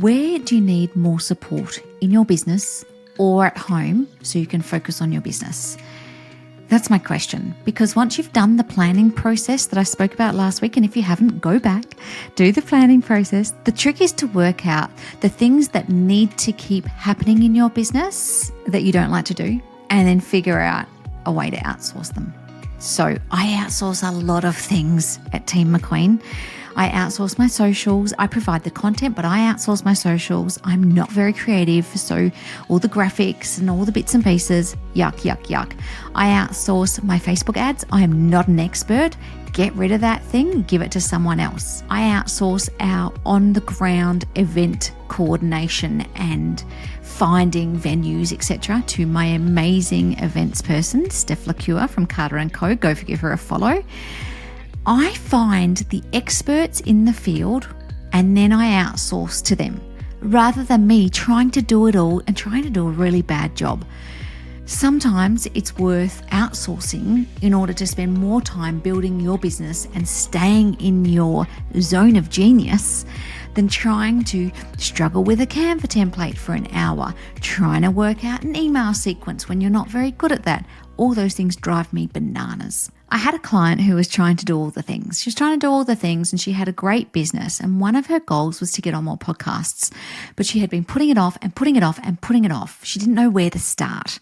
Where do you need more support in your business or at home so you can focus on your business? That's my question, because once you've done the planning process that I spoke about last week, and if you haven't, go back, do the planning process. The trick is to work out the things that need to keep happening in your business that you don't like to do, and then figure out a way to outsource them. So I outsource a lot of things at Team McQueen. I outsource my socials. I provide the content, but I outsource my socials. I'm not very creative, so all the graphics and all the bits and pieces, yuck, yuck, yuck. I outsource my Facebook ads. I am not an expert. Get rid of that thing, give it to someone else. I outsource our on-the-ground event coordination and finding venues, etc., to my amazing events person, Steph LaCure from Carter & Co. Go give her a follow. I find the experts in the field and then I outsource to them rather than me trying to do it all and trying to do a really bad job. Sometimes it's worth outsourcing in order to spend more time building your business and staying in your zone of genius than trying to struggle with a Canva template for an hour, trying to work out an email sequence when you're not very good at that. All those things drive me bananas. I had a client who was trying to do all the things. She was trying to do all the things and she had a great business. And one of her goals was to get on more podcasts, but she had been putting it off and putting it off and putting it off. She didn't know where to start.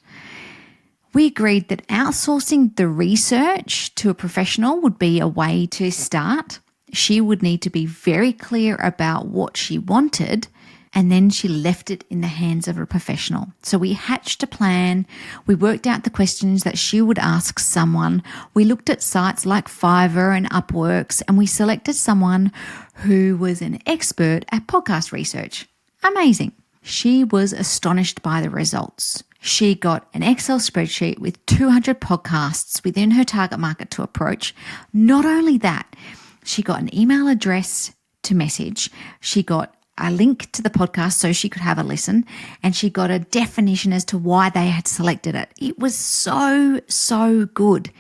We agreed that outsourcing the research to a professional would be a way to start. She would need to be very clear about what she wanted, and then she left it in the hands of a professional. So we hatched a plan. We worked out the questions that she would ask someone. We looked at sites like Fiverr and Upworks, and we selected someone who was an expert at podcast research. Amazing. She was astonished by the results. She got an Excel spreadsheet with 200 podcasts within her target market to approach. Not only that, she got an email address to message. She got a link to the podcast so she could have a listen, and she got a definition as to why they had selected it. It was so good.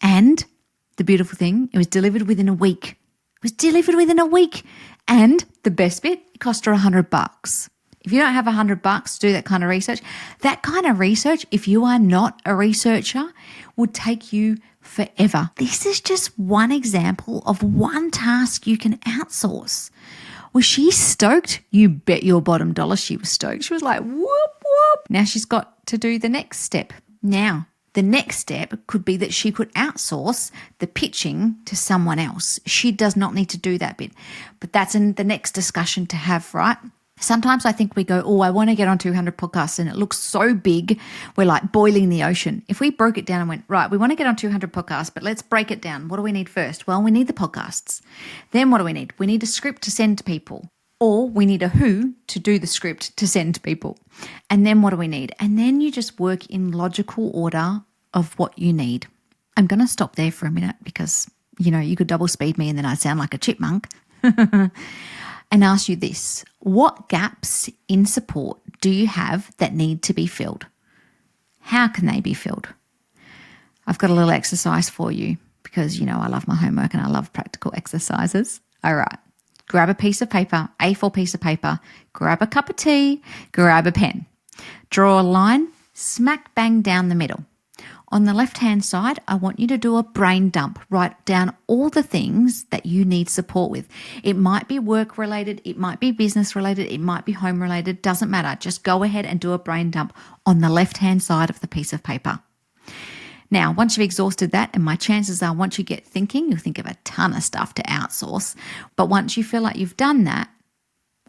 And the beautiful thing, it was delivered within a week. It was delivered within a week. And the best bit, it cost her $100. If you don't have $100 to do that kind of research, if you are not a researcher, would take you forever. This is just one example of one task you can outsource. Was she stoked? You bet your bottom dollar she was stoked. She was like, whoop, whoop. Now she's got to do the next step. Now, the next step could be that she could outsource the pitching to someone else. She does not need to do that bit. But that's in the next discussion to have, right? Sometimes I think we go, I want to get on 200 podcasts and it looks so big, we're like boiling the ocean. If we broke it down and went, right, we want to get on 200 podcasts, but let's break it down. What do we need first? Well, we need the podcasts. Then what do we need? We need a script to send to people, or we need a who to do the script to send to people. And then what do we need? And then you just work in logical order of what you need. I'm going to stop there for a minute because, you could double speed me and then I'd sound like a chipmunk. And ask you this: what gaps in support do you have that need to be filled? How can they be filled? I've got a little exercise for you because, I love my homework and I love practical exercises. All right, grab a piece of paper, A4 piece of paper, grab a cup of tea, grab a pen. Draw a line, smack bang down the middle. On the left-hand side, I want you to do a brain dump. Write down all the things that you need support with. It might be work-related, it might be business-related, it might be home-related, doesn't matter. Just go ahead and do a brain dump on the left-hand side of the piece of paper. Now, once you've exhausted that, and my chances are once you get thinking, you'll think of a ton of stuff to outsource. But once you feel like you've done that,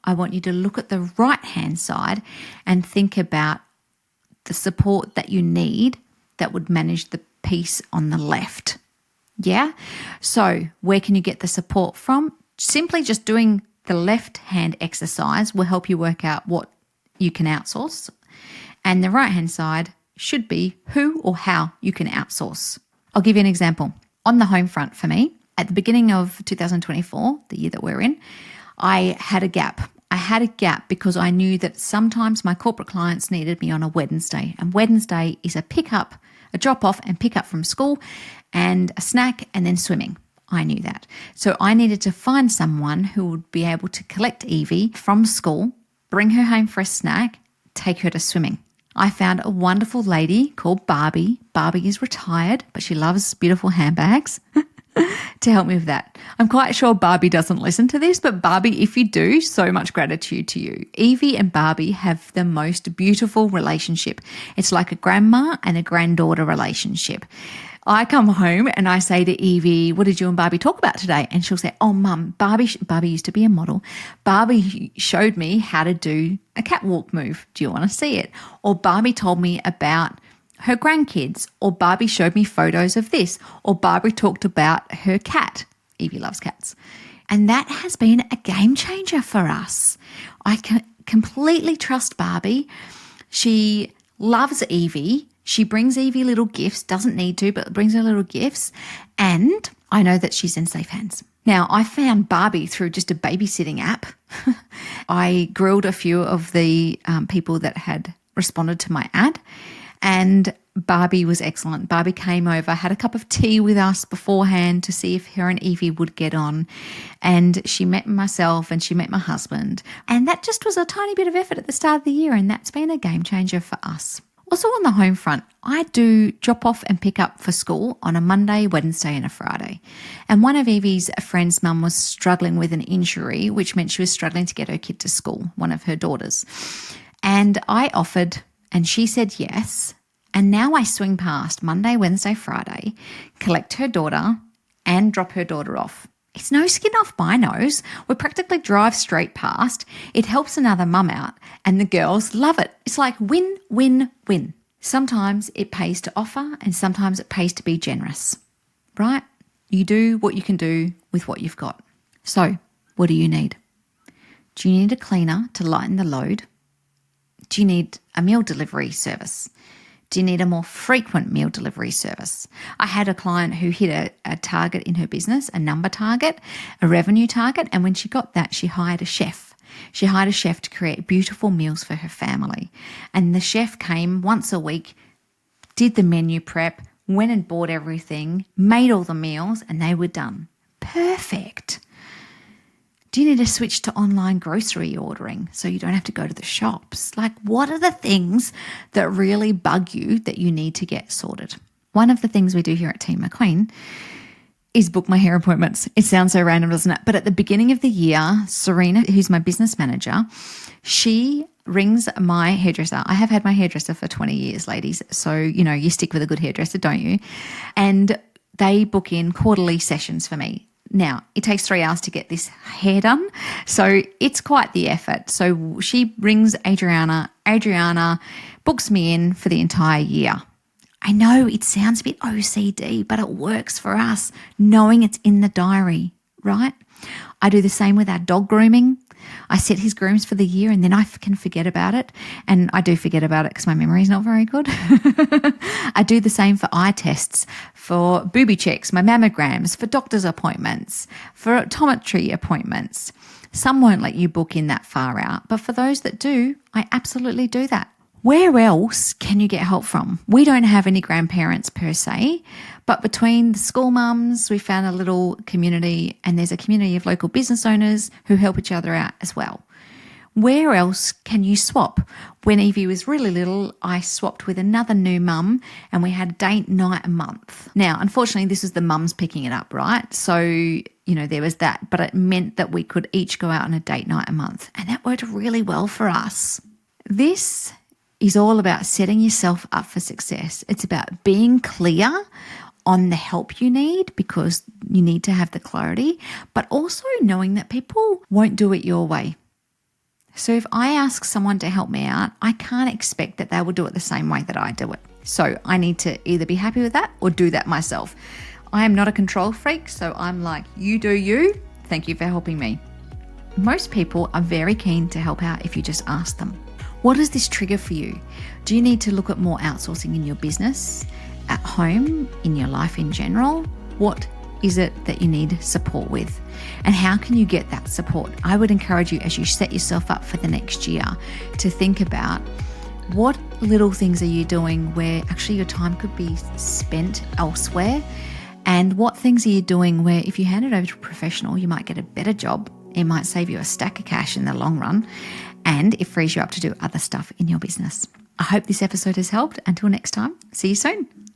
I want you to look at the right-hand side and think about the support that you need that would manage the piece on the left. Yeah? So where can you get the support from? Simply just doing the left-hand exercise will help you work out what you can outsource. And the right-hand side should be who or how you can outsource. I'll give you an example. On the home front for me, at the beginning of 2024, the year that we're in, I had a gap. I had a gap because I knew that sometimes my corporate clients needed me on a Wednesday. And Wednesday is a drop off and pick up from school and a snack and then swimming. I knew that. So I needed to find someone who would be able to collect Evie from school bring her home for a snack, take her to swimming. I found a wonderful lady called Barbie. Barbie is retired, but she loves beautiful handbags to help me with that. I'm quite sure Barbie doesn't listen to this, but Barbie, if you do, so much gratitude to you. Evie and Barbie have the most beautiful relationship. It's like a grandma and a granddaughter relationship. I come home and I say to Evie, what did you and Barbie talk about today? And she'll say, oh, Mum, Barbie used to be a model. Barbie showed me how to do a catwalk move. Do you want to see it? Or Barbie told me about her grandkids. Or Barbie showed me photos of this. Or Barbie talked about her cat. Evie loves cats. And that has been a game changer for us. I can completely trust Barbie. She loves Evie. She brings Evie little gifts, doesn't need to, but brings her little gifts. And I know that she's in safe hands. Now, I found Barbie through just a babysitting app. I grilled a few of the people that had responded to my ad, and Barbie was excellent. Barbie came over, had a cup of tea with us beforehand to see if her and Evie would get on. And she met myself and she met my husband. And that just was a tiny bit of effort at the start of the year, and that's been a game changer for us. Also on the home front, I do drop off and pick up for school on a Monday, Wednesday and a Friday. And one of Evie's friend's mum was struggling with an injury, which meant she was struggling to get her kid to school, one of her daughters. And I offered and she said yes. And now I swing past Monday, Wednesday, Friday, collect her daughter and drop her daughter off. It's no skin off my nose. We practically drive straight past. It helps another mum out and the girls love it. It's like win, win, win. Sometimes it pays to offer and sometimes it pays to be generous, right? You do what you can do with what you've got. So what do you need? Do you need a cleaner to lighten the load? Do you need a meal delivery service? Do you need a more frequent meal delivery service? I had a client who hit a target in her business, a number target, a revenue target, and when she got that, she hired a chef. She hired a chef to create beautiful meals for her family. And the chef came once a week, did the menu prep, went and bought everything, made all the meals, and they were done. Perfect. Do you need to switch to online grocery ordering so you don't have to go to the shops? Like, what are the things that really bug you that you need to get sorted? One of the things we do here at Team McQueen is book my hair appointments. It sounds so random, doesn't it? But at the beginning of the year, Serena, who's my business manager, she rings my hairdresser. I have had my hairdresser for 20 years, ladies. So, you stick with a good hairdresser, don't you? And they book in quarterly sessions for me. Now, it takes 3 hours to get this hair done, so it's quite the effort. So she rings Adriana. Adriana books me in for the entire year. I know it sounds a bit OCD, but it works for us, knowing it's in the diary, right? I do the same with our dog grooming. I set his grooms for the year and then I can forget about it. And I do forget about it because my memory is not very good. I do the same for eye tests, for booby checks, my mammograms, for doctor's appointments, for optometry appointments. Some won't let you book in that far out, but for those that do, I absolutely do that. Where else can you get help from? We don't have any grandparents per se, but between the school mums, we found a little community, and there's a community of local business owners who help each other out as well. Where else can you swap? When Evie was really little, I swapped with another new mum and we had date night a month. Now, unfortunately, this is the mums picking it up, right? So, there was that, but it meant that we could each go out on a date night a month, and that worked really well for us. This is all about setting yourself up for success. It's about being clear on the help you need because you need to have the clarity, but also knowing that people won't do it your way. So if I ask someone to help me out, I can't expect that they will do it the same way that I do it. So I need to either be happy with that or do that myself. I am not a control freak, so I'm like, you do you. Thank you for helping me. Most people are very keen to help out if you just ask them. What does this trigger for you? Do you need to look at more outsourcing in your business, at home, in your life in general? What is it that you need support with? And how can you get that support? I would encourage you, as you set yourself up for the next year, to think about what little things are you doing where actually your time could be spent elsewhere, and what things are you doing where if you hand it over to a professional, you might get a better job. It might save you a stack of cash in the long run. and it frees you up to do other stuff in your business. I hope this episode has helped. Until next time, see you soon.